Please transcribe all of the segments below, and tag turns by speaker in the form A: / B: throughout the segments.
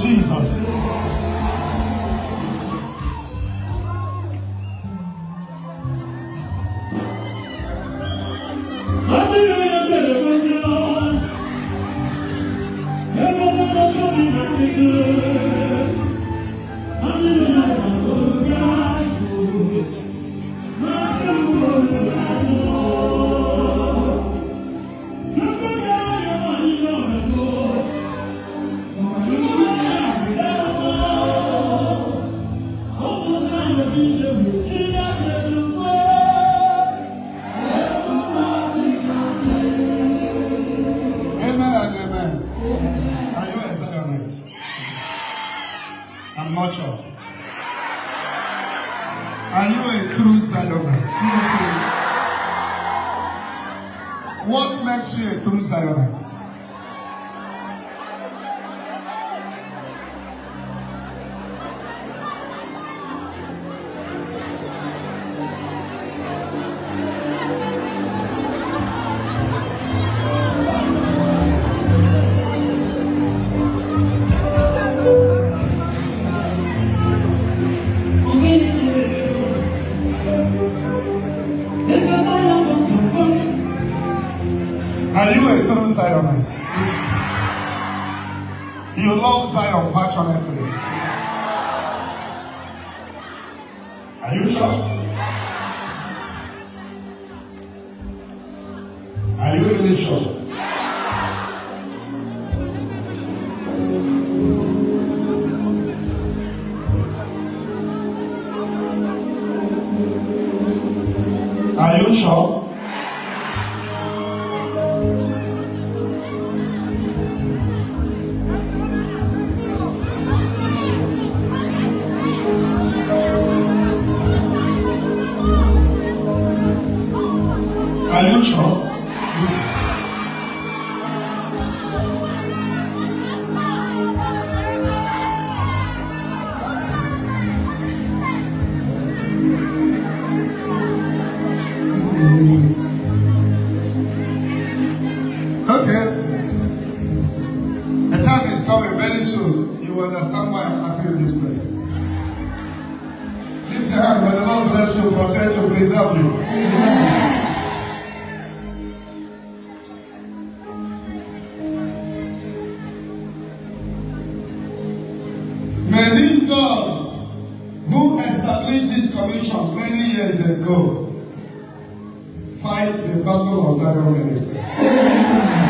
A: Jesus. I'm not sure. Are you a true Zionite? What makes you a true Zionite? Are you a true Zionite? You love Zion passionately. Are you sure? Are you really sure? you sure? Are you sure? Okay. The time is coming very soon. You will understand why I'm asking you this question. Lift your hand. May the Lord bless you, protect you, preserve you. May this God who established this commission many years ago fight the battle of Zion Ministry.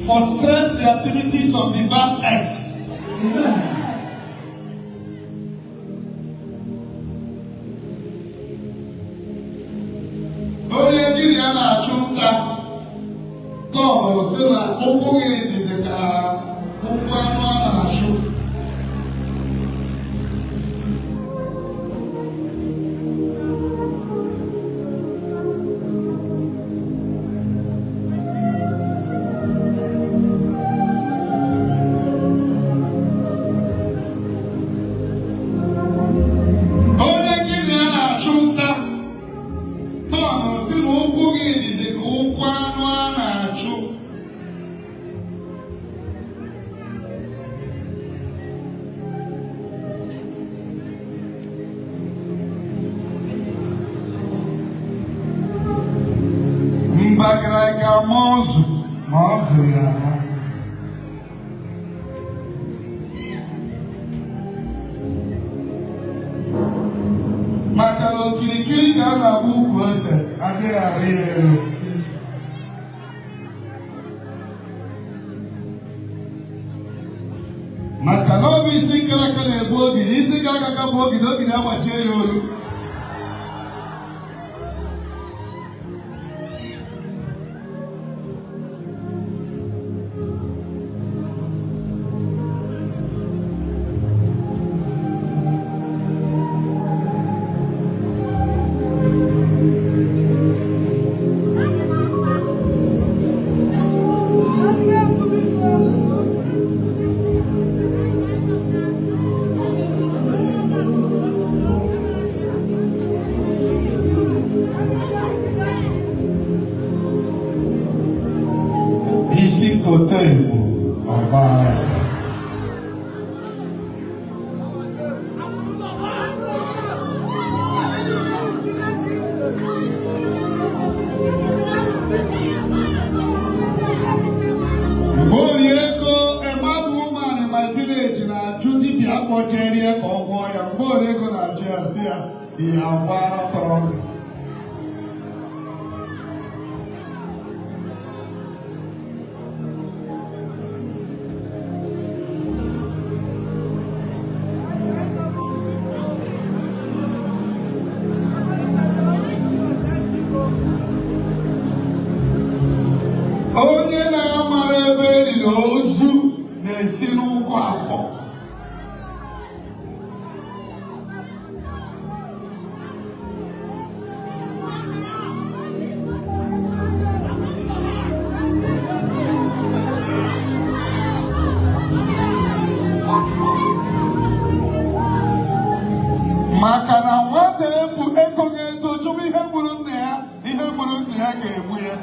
A: Frustrate the activities of the bad eggs. Onye gịnị a na-achụ nta ka ọ bụ sị na ụkwụ gị dịzị ka ụkwụ anụ a na-achụ. Mbagiraga mozu ya na. Maka na okirikiri ka a na-agba ukwu ose adịghị arị ya elu. Maka na ọ bụ isi nkere aka na-ebu ogidi, isi ka aka bụ ogidi, ogidi agbachie ya olu. Isi kote ibu ọba ya. Mgbe ori ego emabụ woman in my village na-ajụ dibịa kpọjere ya ka ọ gwọọ ya. Mgbe ori ego na-ajụ ya sị ya ihe agbara tọrọ gị. Onye na-amara ebe eriri ozu na-esi n'ụkwụ akpọ. Maka na nwata ebu ego ga-eto chụbụ ihe gburu nna ya ga-egbu ya.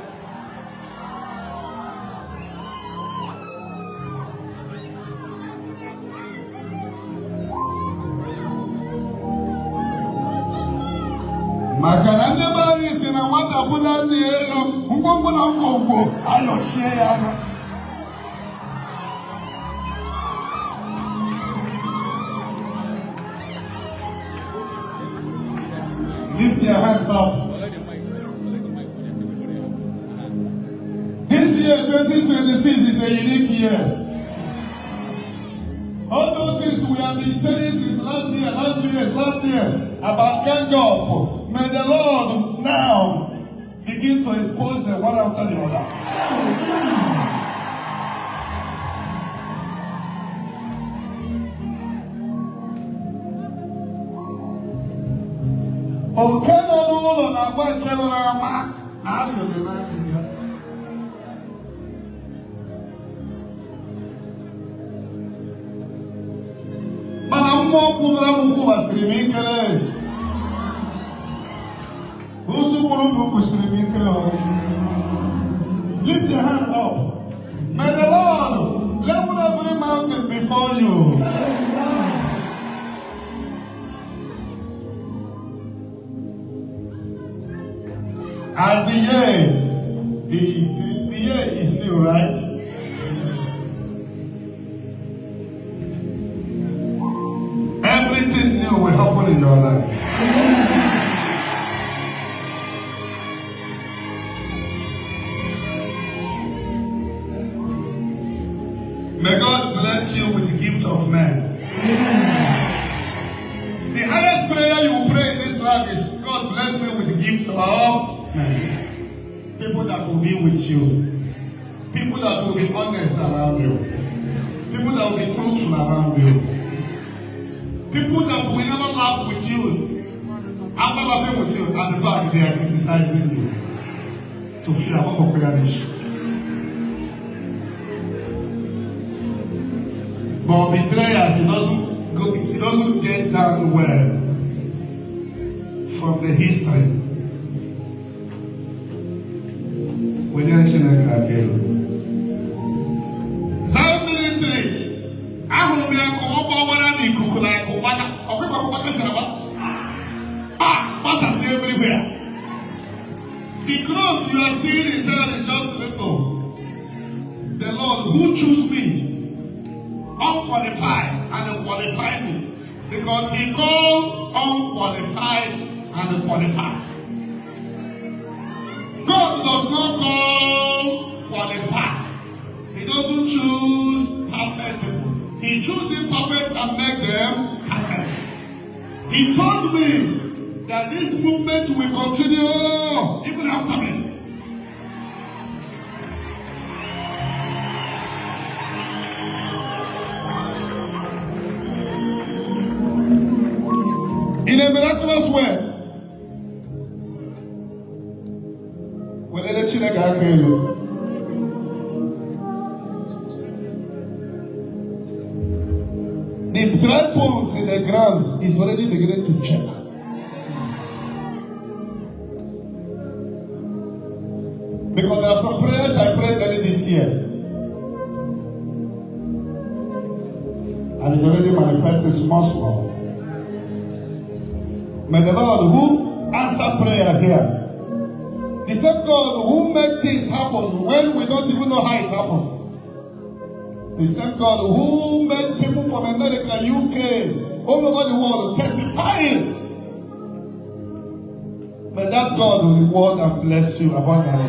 A: Maka na ndị be anyị si na nwata bụla nri elu ngwongwo na ngwongwo ayọchie ya anya. Lift your hands up. This year 2026 is a unique year. All those things we have been saying since last year, about gang up. May the Lord now begin to expose them one after the other. Okay, no, I'm going to tell lift your hand up. May the Lord level every mountain before you. As the year is new, right? Everything new will happen in your life. May God bless you with the gift of men. The highest prayer you will pray in this life is, God bless me with the gift of men. People that will be with you. People that will be honest around you. People that will be truthful around you. People that will never laugh with you. After laughing with you, at the back they are criticizing you. To fear about population. But betrayers, it doesn't get down well from the history. When you're in Zion Ministry, I will be a Pastor see everywhere. The growth you are seeing in Zion is just little. The Lord who chose me, unqualified, and qualified me, because He called unqualified and qualified. God does not call qualified. He doesn't choose perfect people. He chooses imperfect and make them perfect. He told me that this movement will continue even after me. In a miraculous way, when the dry bones in the ground is already beginning to check. Because there are some prayers I prayed early this year, and it's already manifesting small. May the Lord who answer prayer here, the same God who made things happen when we don't even know how it happened, the same God who made people from America, UK, all over the world testifying, may that God reward and bless you abundantly.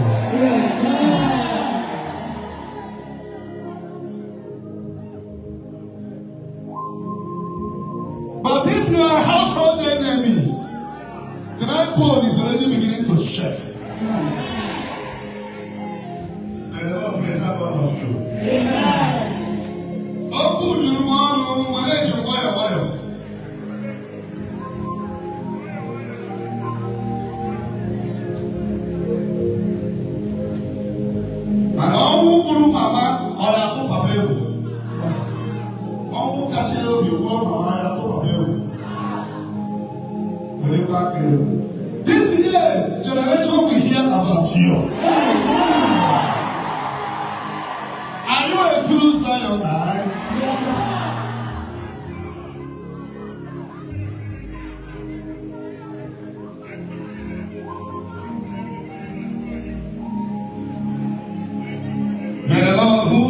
A: But if you are a household enemy, the right bone is already beginning to shake. May the Lord preserve all of you. Amen. Open your mouth, manage your wire. And all who grew mama, or a to papel. All who catch it up, you go mama, or a to papel. This year, generation will hear about you. Are you a true Zionite? Yes, may the Lord who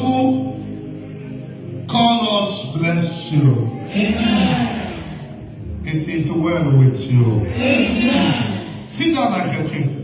A: called us bless you. Amen. It is well with you. Amen. Sit down like a king.